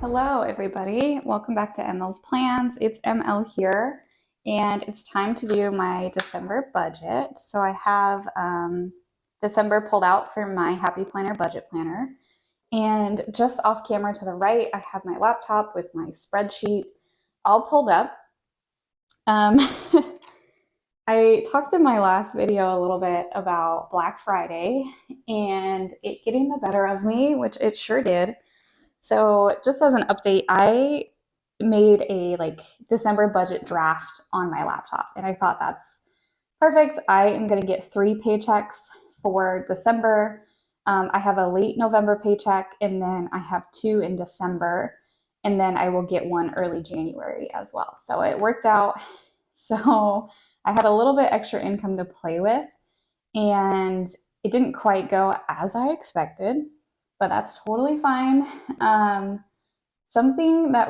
Hello, everybody. Welcome back to ML's Plans. It's ML here, and it's time to do my December budget. So I have December pulled out for my Happy Planner budget planner. And just off camera to the right, I have my laptop with my spreadsheet all pulled up. I talked in my last video a little bit about Black Friday and it getting the better of me, which it sure did. So just as an update, I made a December budget draft on my laptop and I thought that's perfect. I am going to get 3 paychecks for December. I have a late November paycheck and then I have 2 in December and then I will get 1 early January as well. So it worked out. So I had a little bit extra income to play with and it didn't quite go as I expected, but that's totally fine. Something that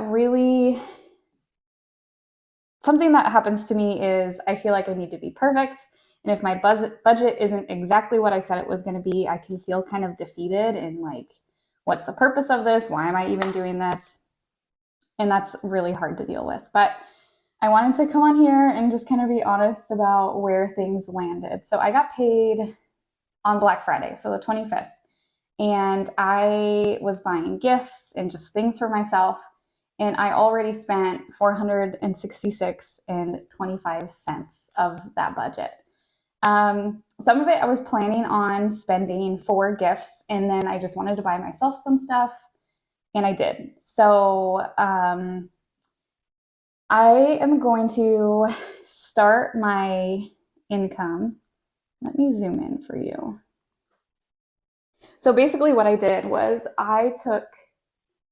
happens to me is I feel like I need to be perfect. And if my budget isn't exactly what I said it was going to be, I can feel kind of defeated and like, what's the purpose of this? Why am I even doing this? And that's really hard to deal with. But I wanted to come on here and just kind of be honest about where things landed. So I got paid on Black Friday, so the 25th. And I was buying gifts and just things for myself. And I already spent $466.25 of that budget. Some of it I was planning on spending for gifts, and then I just wanted to buy myself some stuff, and I did. So I am going to start my income. Let me zoom in for you. So basically what I did was I took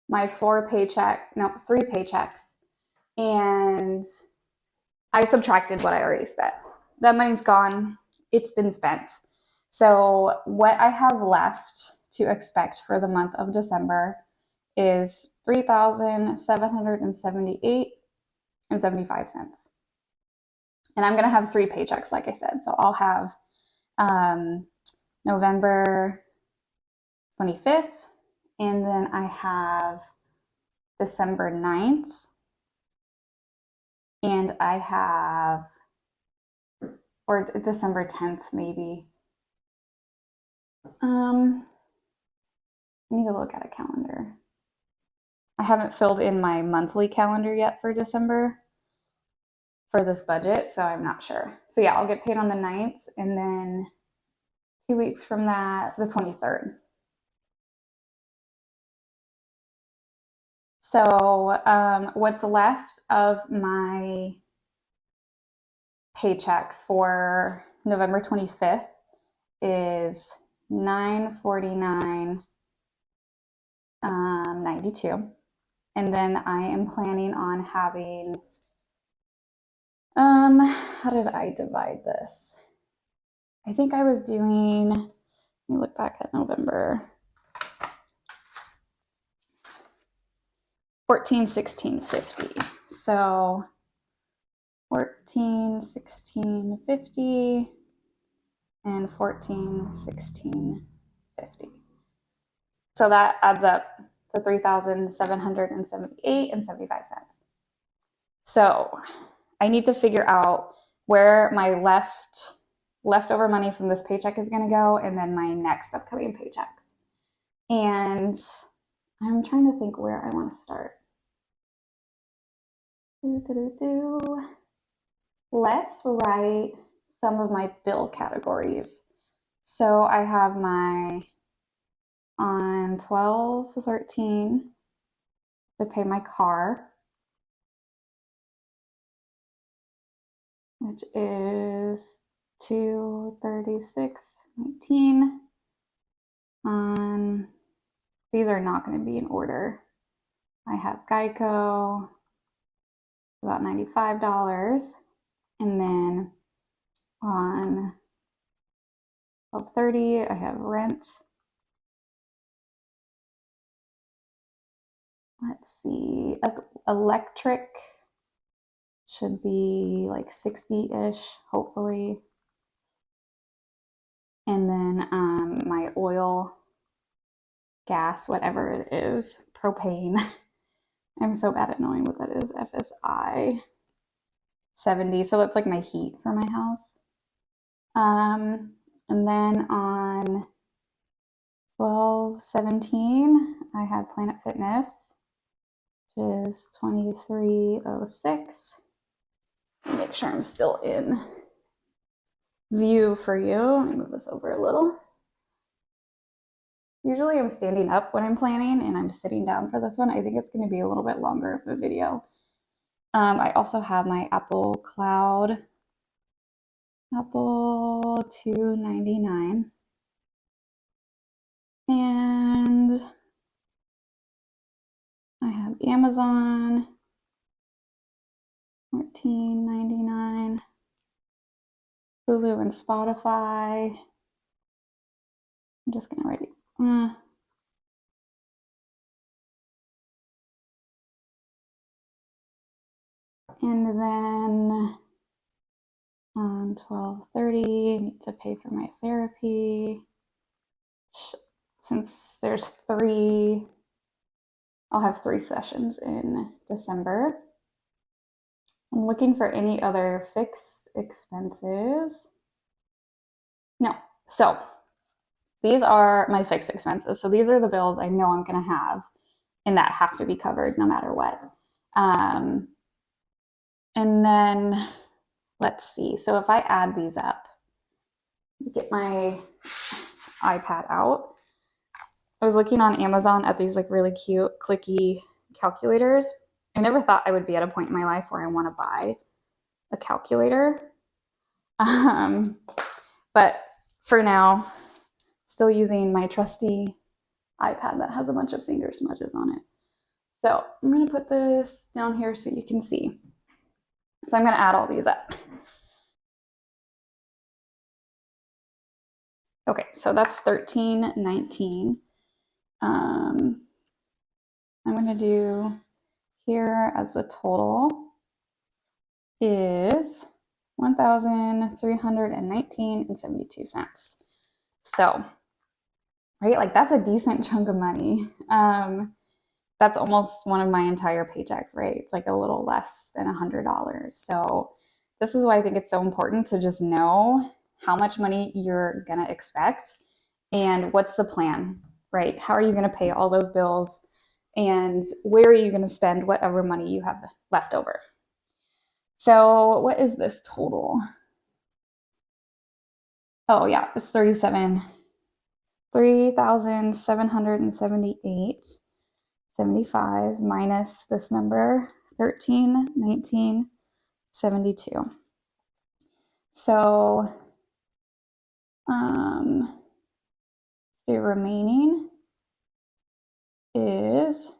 my 3 paychecks, and I subtracted what I already spent. That money's gone. It's been spent. So what I have left to expect for the month of December is $3,778.75. And I'm going to have 3 paychecks, like I said. So I'll have November 25th, and then I have December 9th, and I have, or December 10th maybe. I need to look at a calendar. I haven't filled in my monthly calendar yet for December for this budget, so I'm not sure. So yeah, I'll get paid on the 9th, and then 2 weeks from that, the 23rd. So what's left of my paycheck for November 25th is $949.92. And then I am planning on having, how did I divide this? I think I was doing, let me look back at November. 14, 16, 50. So 14, 16, 50 and 14, 16, 50. So that adds up to $3,778.75. So I need to figure out where my leftover money from this paycheck is going to go, and then my next upcoming paychecks. And I'm trying to think where I want to start. Let's write some of my bill categories. So I have my on 12/13 to pay my car, which is $236.19. These are not going to be in order. I have Geico, about $95, and then on 12/30 I have rent. Let's see, electric should be like 60-ish, hopefully. And then my oil, gas, whatever it is, propane, I'm so bad at knowing what that is. FSI 70. So that's like my heat for my house. And then on 12/17, I had Planet Fitness, which is 2306. Make sure I'm still in view for you. Let me move this over a little. Usually I'm standing up when I'm planning and I'm sitting down for this one. I think it's going to be a little bit longer of a video. I also have my Apple Cloud, Apple $299. And I have Amazon, $14.99. Hulu and Spotify. I'm just gonna write it. And then on 12/30, I need to pay for my therapy. Since there's 3, I'll have 3 sessions in December. I'm looking for any other fixed expenses. No. So these are my fixed expenses. So these are the bills I know I'm going to have and that have to be covered no matter what. And then let's see. So if I add these up, get my iPad out. I was looking on Amazon at these like really cute clicky calculators. I never thought I would be at a point in my life where I want to buy a calculator. But for now, still using my trusty iPad that has a bunch of finger smudges on it. So I'm going to put this down here so you can see. So I'm going to add all these up. Okay, so that's $13.19. I'm going to do here as the total is $1,319.72. So, right, like that's a decent chunk of money. That's almost one of my entire paychecks, right? It's like a little less than $100. So this is why I think it's so important to just know how much money you're gonna expect and what's the plan, right? How are you gonna pay all those bills and where are you gonna spend whatever money you have left over? So what is this total? Oh yeah, it's 3,778.75 minus this number, 1319.72. So the remaining is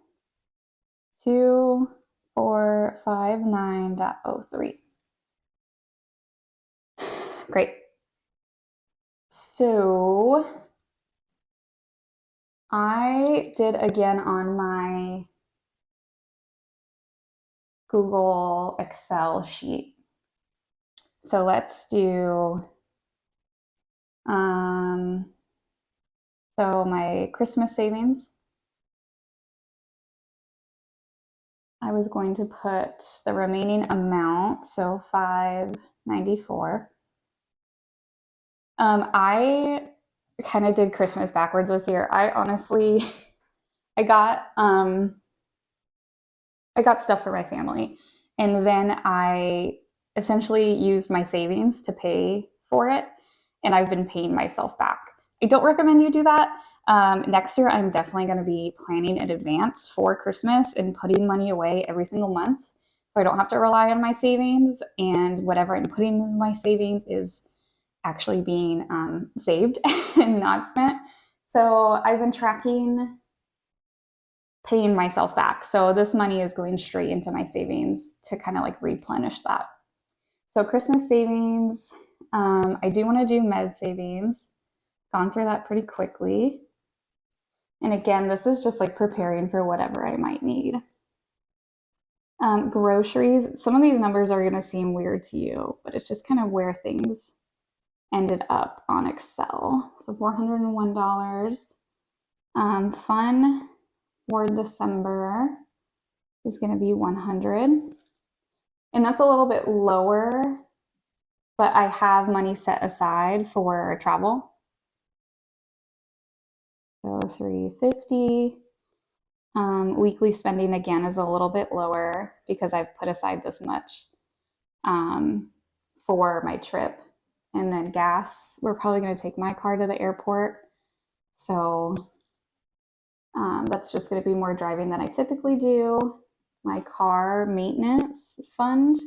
2459.03. Great. So I did again on my Google Excel sheet. So let's do, so my Christmas savings, I was going to put the remaining amount, so $594. I kind of did Christmas backwards this year. I honestly, I got stuff for my family, and then I essentially used my savings to pay for it, and I've been paying myself back. I don't recommend you do that. Next year, I'm definitely going to be planning in advance for Christmas and putting money away every single month, so I don't have to rely on my savings, and whatever I'm putting in my savings is actually being saved and not spent. So I've been tracking paying myself back. So this money is going straight into my savings to kind of like replenish that. So Christmas savings, I do want to do med savings. Gone through that pretty quickly. And again, this is just like preparing for whatever I might need. Groceries, some of these numbers are going to seem weird to you, but it's just kind of where things ended up on Excel. So $401. Fun for December is going to be 100. And that's a little bit lower, but I have money set aside for travel. So 350. Weekly spending again is a little bit lower because I've put aside this much for my trip. And then gas, we're probably going to take my car to the airport. So that's just going to be more driving than I typically do. My car maintenance fund.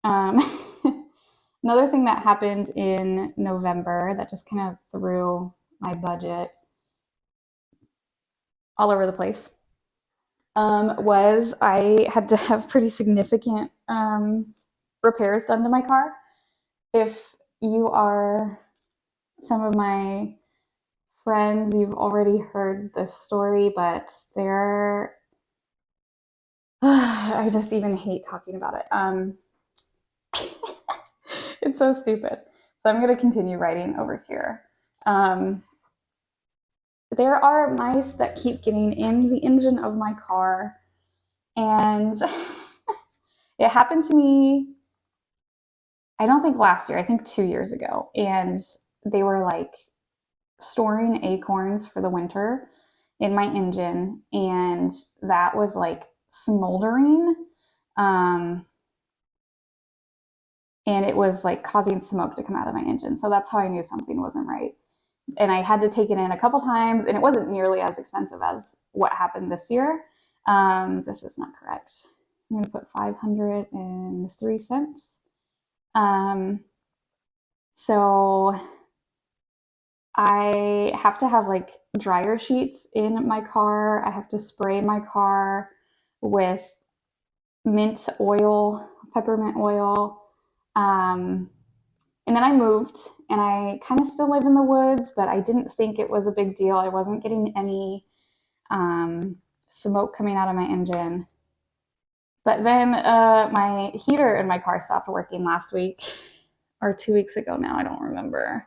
Another thing that happened in November that just kind of threw my budget all over the place was I had to have pretty significant repairs done to my car. If you are some of my friends, you've already heard this story, but I just even hate talking about it. It's so stupid. So I'm going to continue writing over here. There are mice that keep getting in the engine of my car, and it happened to me, I don't think last year, I think 2 years ago, and they were like storing acorns for the winter in my engine, and that was like smoldering, and it was like causing smoke to come out of my engine. So that's how I knew something wasn't right. And I had to take it in a couple times, and it wasn't nearly as expensive as what happened this year. This is not correct. I'm going to put 503 cents. So I have to have like dryer sheets in my car. I have to spray my car with mint oil, peppermint oil. And then I moved, and I kind of still live in the woods, but I didn't think it was a big deal. I wasn't getting any smoke coming out of my engine. But then my heater in my car stopped working last week, or 2 weeks ago now, I don't remember.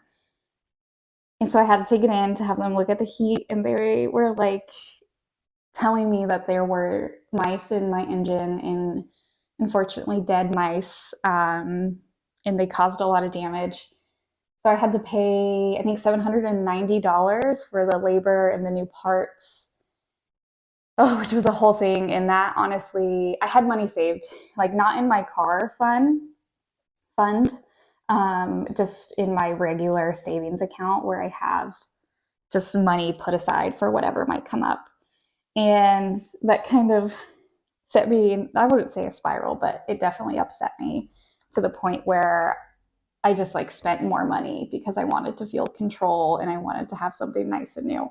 And so I had to take it in to have them look at the heat, and they were like telling me that there were mice in my engine, and unfortunately dead mice, and they caused a lot of damage. So I had to pay, I think, $790 for the labor and the new parts. Oh, which was a whole thing. And that, honestly, I had money saved, like not in my car fund, just in my regular savings account where I have just money put aside for whatever might come up. And that kind of set me, I wouldn't say a spiral, but it definitely upset me to the point where I just like spent more money because I wanted to feel control and I wanted to have something nice and new.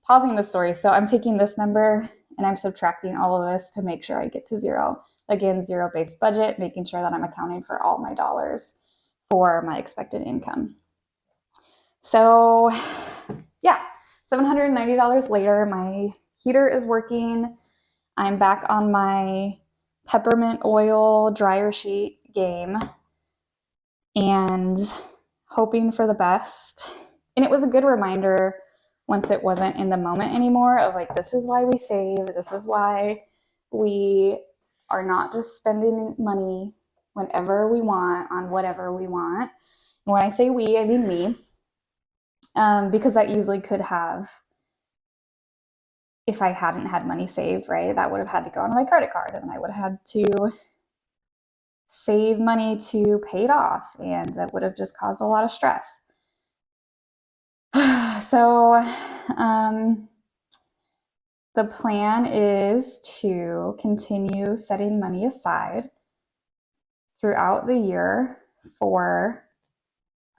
Pausing the story. So I'm taking this number and I'm subtracting all of this to make sure I get to zero. Again, zero-based budget, making sure that I'm accounting for all my dollars for my expected income. So yeah, $790 later, my heater is working. I'm back on my peppermint oil dryer sheet game and hoping for the best. And it was a good reminder once it wasn't in the moment anymore of like, this is why we save. This is why we are not just spending money whenever we want on whatever we want. And when I say we, I mean me, because that easily could have, if I hadn't had money saved, right, that would have had to go on my credit card, and I would have had to save money to pay it off, and that would have just caused a lot of stress. So the plan is to continue setting money aside throughout the year for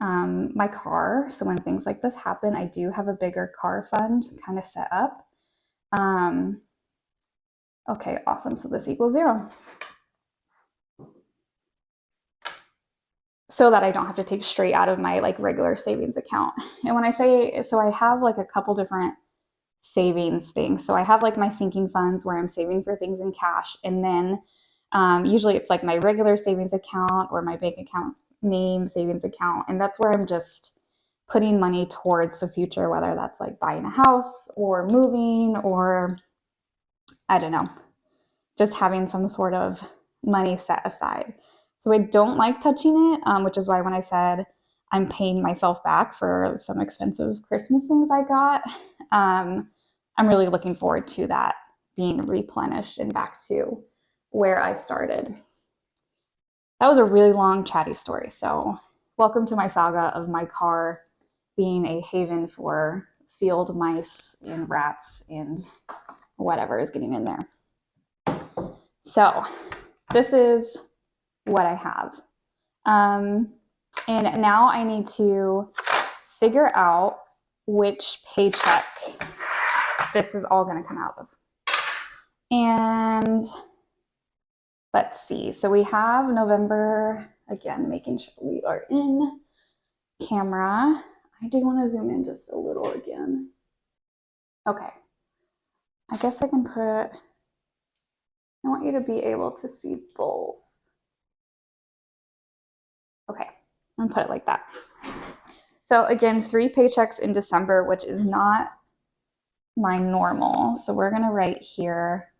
my car. So when things like this happen, I do have a bigger car fund kind of set up. Okay, awesome. So this equals zero. So that I don't have to take straight out of my like regular savings account. And when I say, so I have like a couple different savings things. So I have like my sinking funds where I'm saving for things in cash. And then usually it's like my regular savings account or my bank account name savings account. And that's where I'm just putting money towards the future, whether that's like buying a house or moving or I don't know, just having some sort of money set aside. So I don't like touching it, which is why when I said I'm paying myself back for some expensive Christmas things I got, I'm really looking forward to that being replenished and back to where I started. That was a really long, chatty story. So, welcome to my saga of my car being a haven for field mice and rats and whatever is getting in there. So, this is what I have. And now I need to figure out which paycheck this is all going to come out of. And let's see. So we have November, again, making sure we are in camera. I do want to zoom in just a little again. Okay. I guess I can I want you to be able to see both. Okay, I'm gonna put it like that. So again, 3 paychecks in December, which is not my normal. So we're gonna write here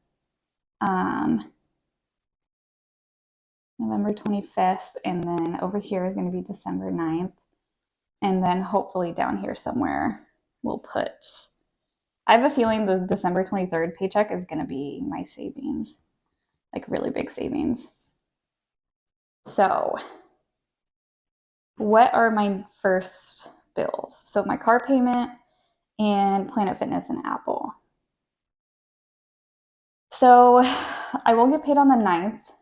November 25th, and then over here is gonna be December 9th. And then hopefully down here somewhere we'll put, I have a feeling the December 23rd paycheck is gonna be my savings, like really big savings. So what are my first bills? So my car payment and Planet Fitness and Apple. So I will get paid on the 9th,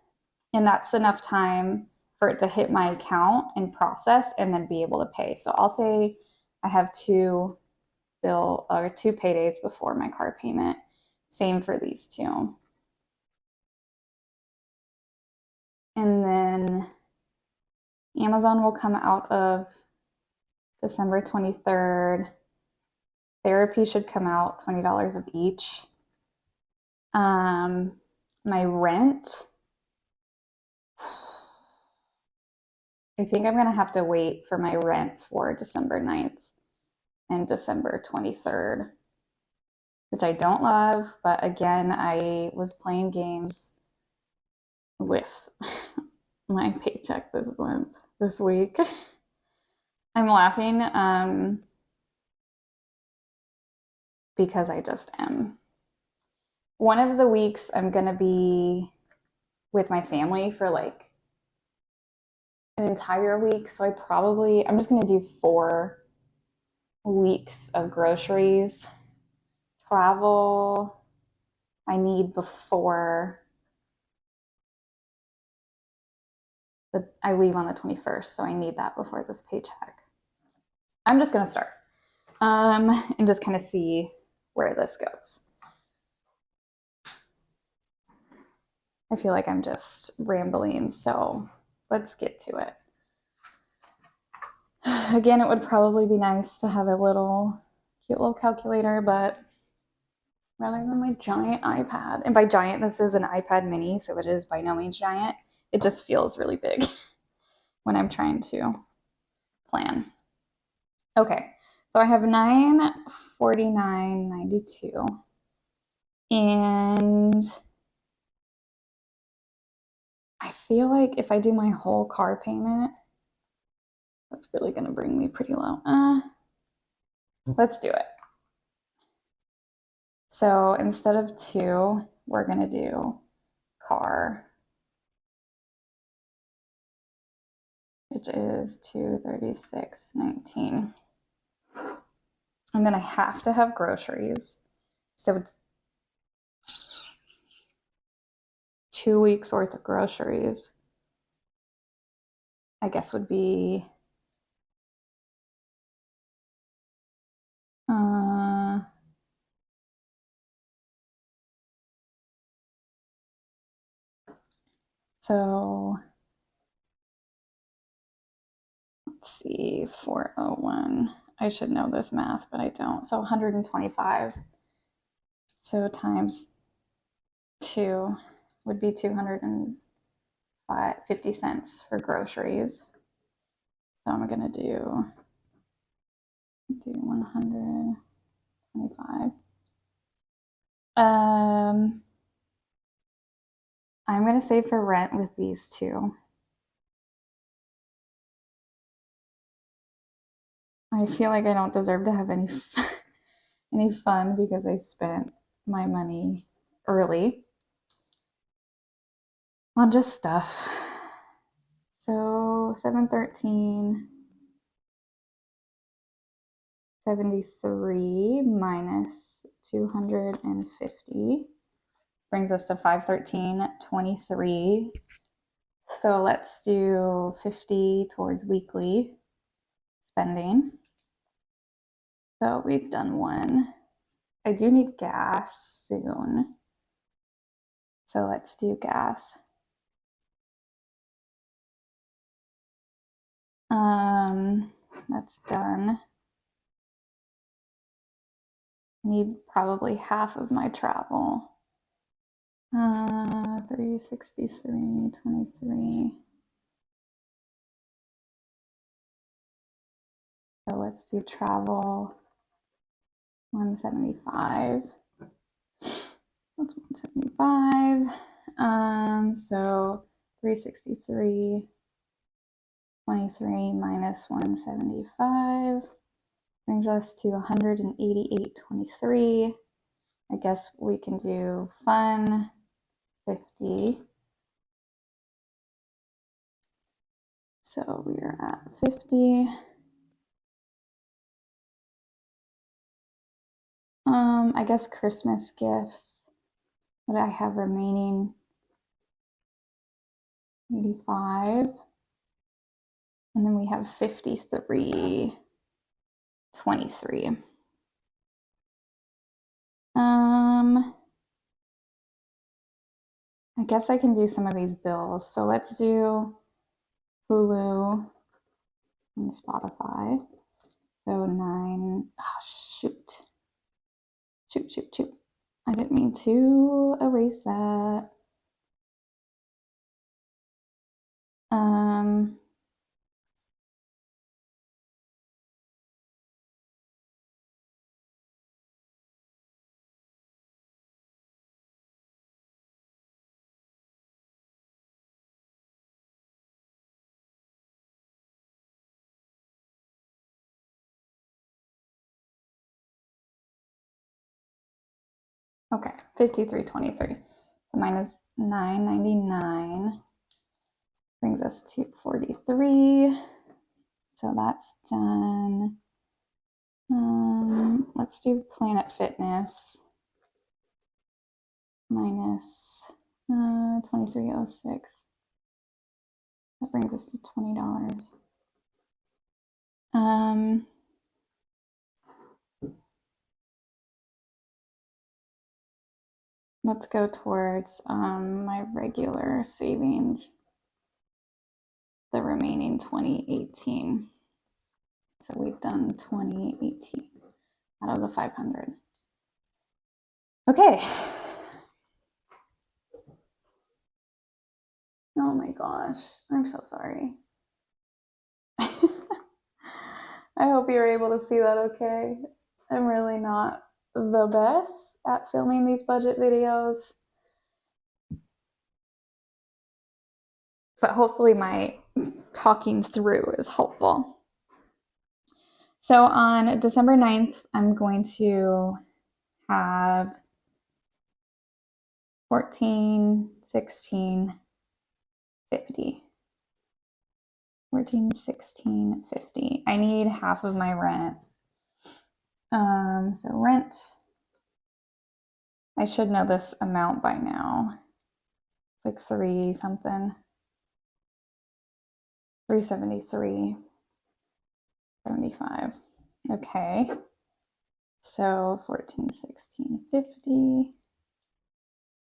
and that's enough time for it to hit my account and process and then be able to pay. So I'll say I have 2 paydays before my car payment. Same for these 2. And then Amazon will come out of December 23rd. Therapy should come out $20 of each. My rent, I think I'm going to have to wait for my rent for December 9th and December 23rd, which I don't love. But again, I was playing games with my paycheck this week. I'm laughing because I just am. One of the weeks I'm going to be with my family for like an entire week. So I'm just going to do 4 weeks of groceries. Travel, I need before I leave on the 21st. So I need that before this paycheck. I'm just going to start and just kind of see where this goes. I feel like I'm just rambling, so let's get to it. Again, it would probably be nice to have a cute little calculator, but rather than my giant iPad, and by giant, this is an iPad mini, so it is by no means giant. It just feels really big when I'm trying to plan. Okay, so I have $949.92, and I feel like if I do my whole car payment, that's really going to bring me pretty low. Let's do it. So instead of 2, we're going to do car, which is $236.19. And then I have to have groceries. So it's 2 weeks worth of groceries, I guess would be so let's see, 401. I should know this math, but I don't. So 125. So times 2 would be 250 cents for groceries. So I'm going to do 125. I'm going to save for rent with these two. I feel like I don't deserve to have any any fun because I spent my money early on just stuff. So 713.73 minus 250 brings us to 513.23. So let's do 50 towards weekly spending. So we've done one. I do need gas soon. So let's do gas. That's done. Need probably half of my travel. 363.23. So let's do travel 175. That's 175. So 363.23 minus 175 brings us to 188.23. I guess we can do fun 50. So we are at 50. I guess Christmas gifts. What do I have remaining? 85. And then we have 53.23. I guess I can do some of these bills. So let's do Hulu and Spotify. So 9. Oh, shoot. Shoot. I didn't mean to erase that. Okay, 53.23. So minus 9.99 brings us to 43. So that's done. Let's do Planet Fitness minus 23.06. That brings us to $20. Let's go towards my regular savings, the remaining 2018. So we've done 2018 out of the 500. Okay. Oh my gosh, I'm so sorry. I hope you're able to see that okay. I'm really not the best at filming these budget videos, but hopefully my talking through is helpful. So on December 9th, I'm going to have 14, 16, 50. 14, 16, 50. I need half of my rent. So rent, I should know this amount by now. It's like 3 something. 373.75. Okay. So 14, 16, 50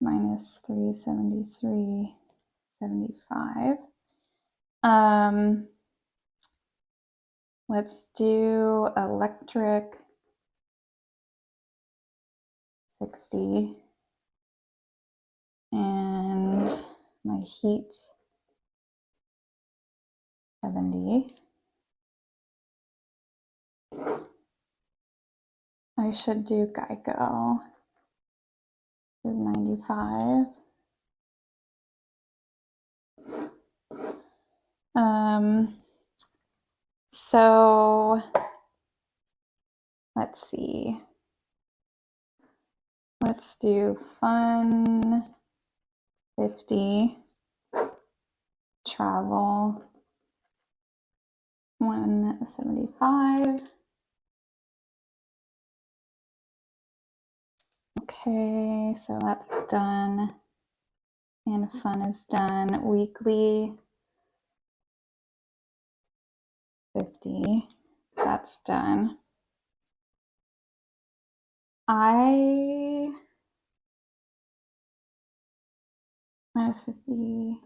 minus 373.75. Let's do electric 60 and my heat 70. I should do Geico. Is 95. So let's see. Let's do fun 50, travel 175. Okay, so that's done. And fun is done. Weekly 50. That's done. I minus 50.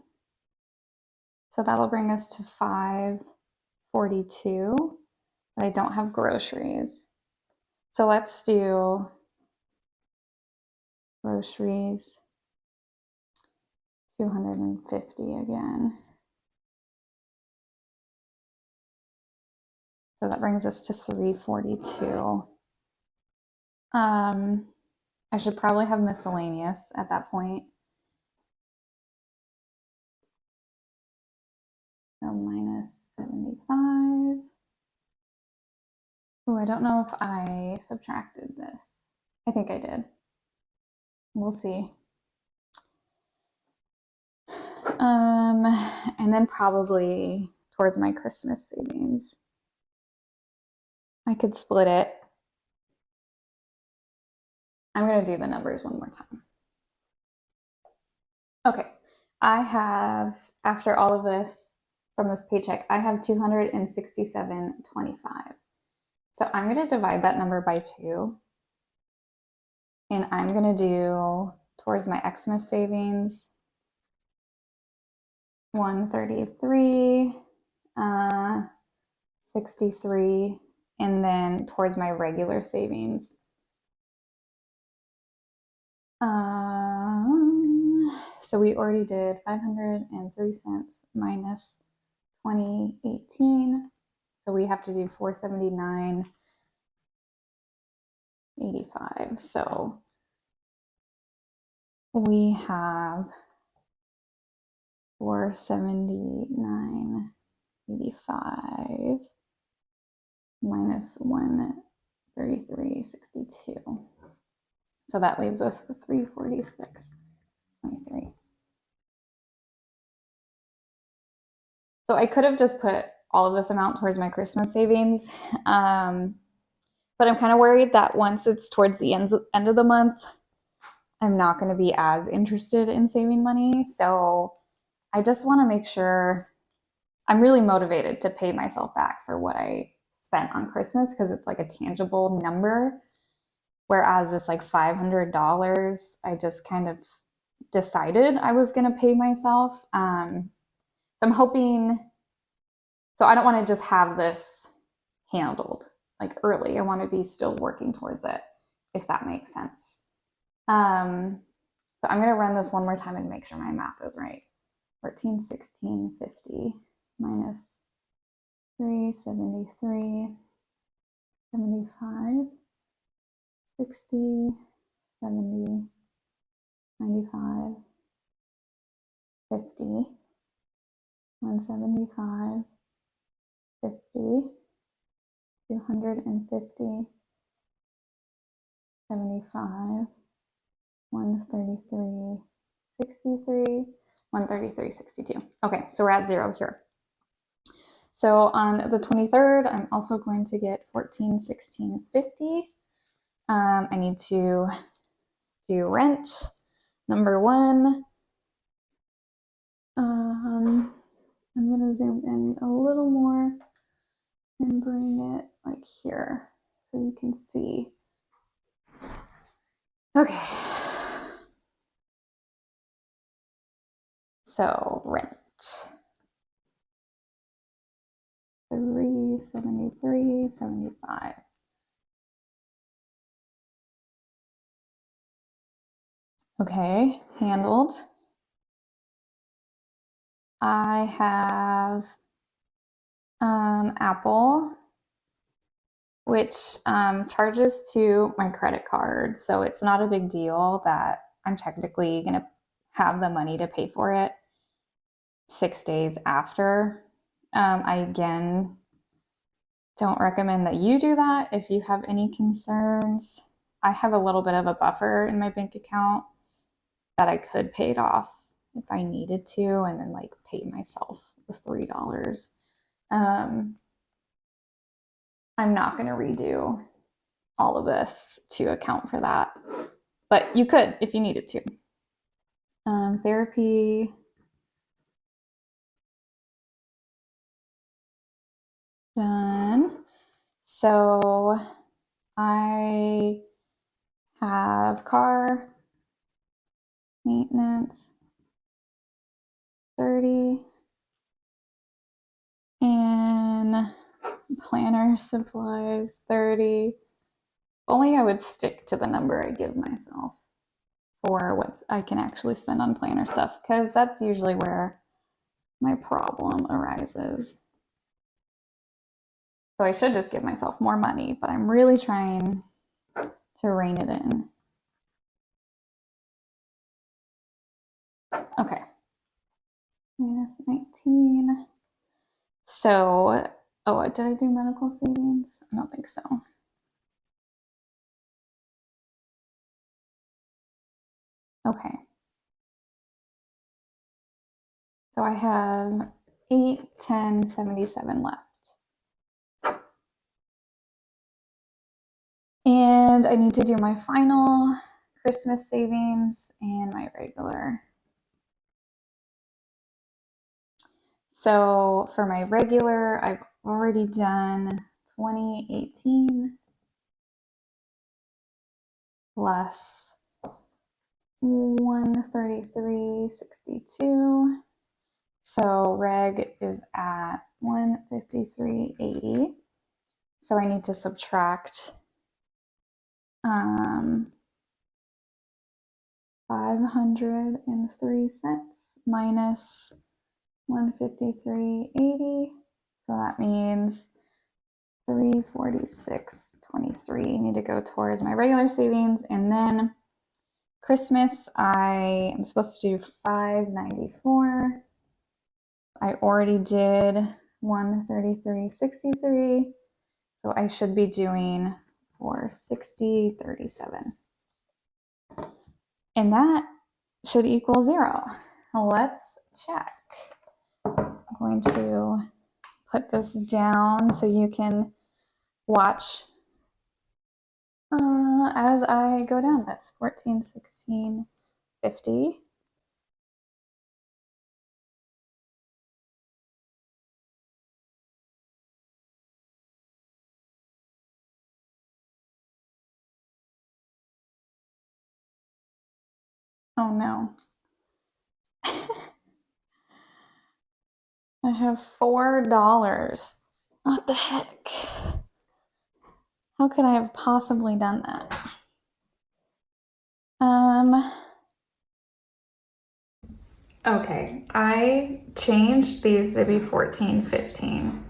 So that'll bring us to 542. But I don't have groceries. So let's do groceries 250 again. So that brings us to 342. I should probably have miscellaneous at that point. So minus 75. Oh, I don't know if I subtracted this. I think I did. We'll see. And then probably towards my Christmas savings. I could split it. I'm going to do the numbers one more time. Okay, I have, after all of this from this paycheck, I have 267.25. So I'm going to divide that number by 2. And I'm going to do towards my Xmas savings 133, 63, and then towards my regular savings. So we already did 503 cents minus 2018. So we have to do 479.85. So we have 479.85 minus 133.62. So that leaves us with 346.23. So I could have just put all of this amount towards my Christmas savings. But I'm kind of worried that once it's towards the end of the month, I'm not going to be as interested in saving money. So I just want to make sure I'm really motivated to pay myself back for what I spent on Christmas because it's like a tangible number. Whereas this like $500, I just kind of decided I was going to pay myself. So I'm hoping, so I don't want to just have this handled like early. I want to be still working towards it, if that makes sense. So I'm going to run this one more time and make sure my math is right. 1416.50 minus 373.75, 60, 70, 95, 50, 175, 50, 250, 75, 133, 63, 133.62. Okay, so we're at 0 here. So on the 23rd, I'm also going to get 1416.50. I need to do rent. Number 1. I'm going to zoom in a little more and bring it like here so you can see. Okay. So rent. 373.75. Okay, handled. I have Apple, which charges to my credit card. So it's not a big deal that I'm technically going to have the money to pay for it. 6 days after. I again don't recommend that you do that if you have any concerns. I have a little bit of a buffer in my bank account that I could pay it off if I needed to, and then like pay myself the $3. I'm not going to redo all of this to account for that, but you could if you needed to. Therapy, done. So I have car maintenance 30 and planner supplies 30. Only I would stick to the number I give myself for what I can actually spend on planner stuff, because that's usually where my problem arises. So I should just give myself more money, but I'm really trying to rein it in. Okay. Minus 19. So, oh, did I do medical savings? I don't think so. Okay. So I have 8, 10, 77 left. And I need to do my final Christmas savings and my regular. So for my regular, I've already done 2018 plus 133.62. So reg is at 153.80. So I need to subtract 503 cents minus 153.80. So that means 346.23 need to go towards my regular savings. And then Christmas, I am supposed to do 594. I already did 133.63. So I should be doing 460.37. And that should equal 0. Let's check. I'm going to put this down so you can watch as I go down this. 1416.50. Oh no. I have $4. What the heck? How could I have possibly done that? Okay, I changed these to be 14.15,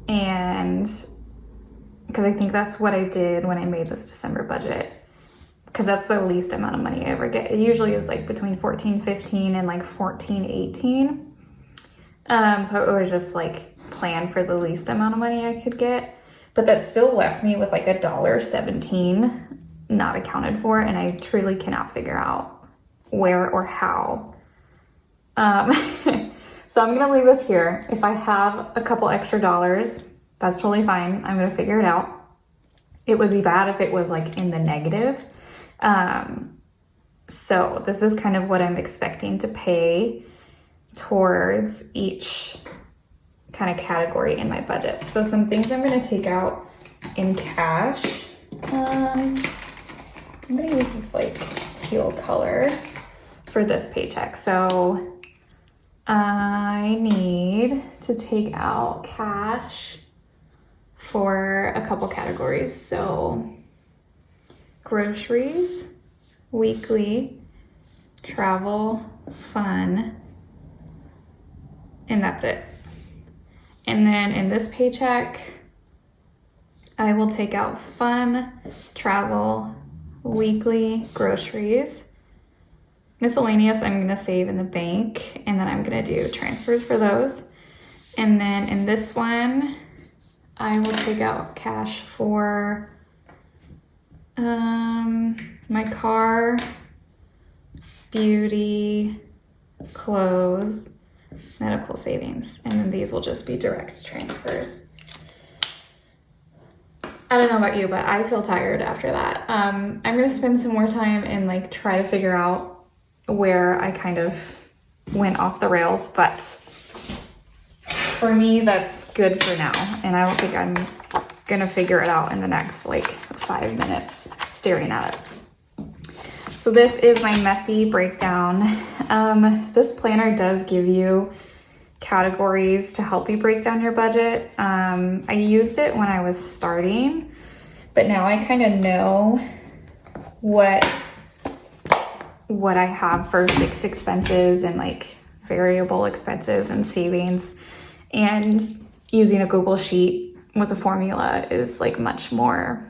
and because I think that's what I did when I made this December budget, because that's the least amount of money I ever get. It usually is like between 14.15 and like 14.18. So it was just like plan for the least amount of money I could get, but that still left me with like $1.17 not accounted for, and I truly cannot figure out where or how. So I'm gonna leave this here. If I have a couple extra dollars, that's totally fine. I'm gonna figure it out. It would be bad if it was like in the negative. So this is kind of what I'm expecting to pay towards each kind of category in my budget. So some things I'm gonna take out in cash. I'm gonna use this like teal color for this paycheck. So I need to take out cash for a couple categories. So groceries, weekly, travel, fun, and that's it. And then in this paycheck, I will take out fun, travel, weekly, groceries. I'm Miscellaneous, I'm gonna save in the bank, and then I'm gonna do transfers for those. And then in this one, I will take out cash for my car, beauty, clothes, medical savings, and then these will just be direct transfers. I don't know about you, but I feel tired after that. I'm gonna spend some more time and like try to figure out where I kind of went off the rails, but for me, that's good for now. And I don't think I'm gonna figure it out in the next like 5 minutes staring at it. So this is my messy breakdown. This planner does give you categories to help you break down your budget. I used it when I was starting, but now I kind of know what I have for fixed expenses and like variable expenses and savings, and using a Google Sheet with a formula is like much more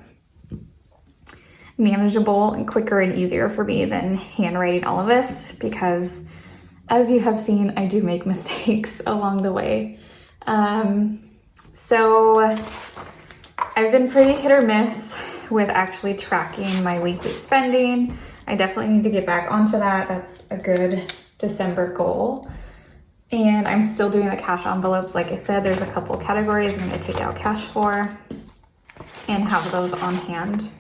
manageable and quicker and easier for me than handwriting all of this, because as you have seen, I do make mistakes along the way. So I've been pretty hit or miss with actually tracking my weekly spending. I definitely need to get back onto that. That's a good December goal. And I'm still doing the cash envelopes. Like I said, there's a couple categories I'm gonna take out cash for and have those on hand.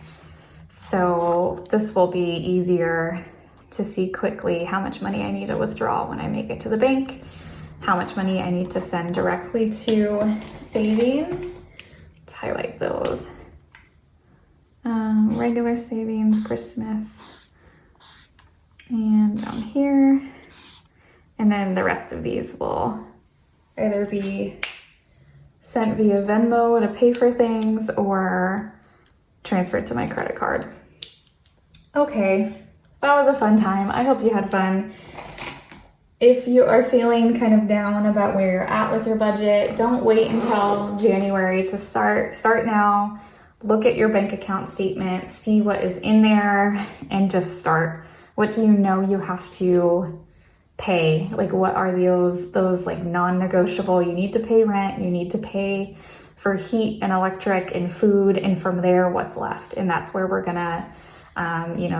So this will be easier to see quickly how much money I need to withdraw when I make it to the bank, how much money I need to send directly to savings. Let's highlight those. Regular savings, Christmas, and down here. And then the rest of these will either be sent via Venmo to pay for things or transferred to my credit card. Okay, that was a fun time. I hope you had fun. If you are feeling kind of down about where you're at with your budget, don't wait until January to start. Start now. Look at your bank account statement, see what is in there, and just start. What do you know you have to pay? Like, what are those like non-negotiable? You need to pay rent, you need to pay for heat and electric and food, and from there, what's left? And that's where we're gonna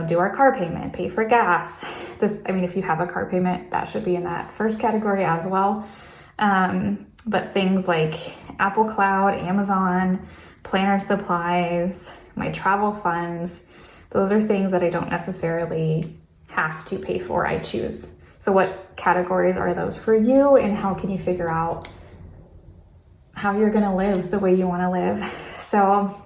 do our car payment, pay for gas. If you have a car payment, that should be in that first category as well. But things like Apple Cloud, Amazon, planner supplies, my travel funds, those are things that I don't necessarily have to pay for, I choose. So what categories are those for you, and how can you figure out how you're gonna live the way you wanna live? So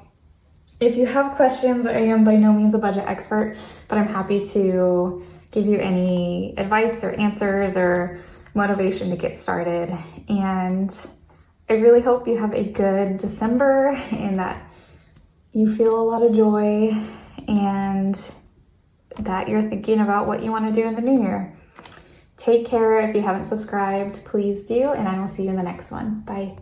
if you have questions, I am by no means a budget expert, but I'm happy to give you any advice or answers or motivation to get started. And I really hope you have a good December and that you feel a lot of joy and that you're thinking about what you want to do in the new year. Take care. If you haven't subscribed, please do, and I will see you in the next one. Bye.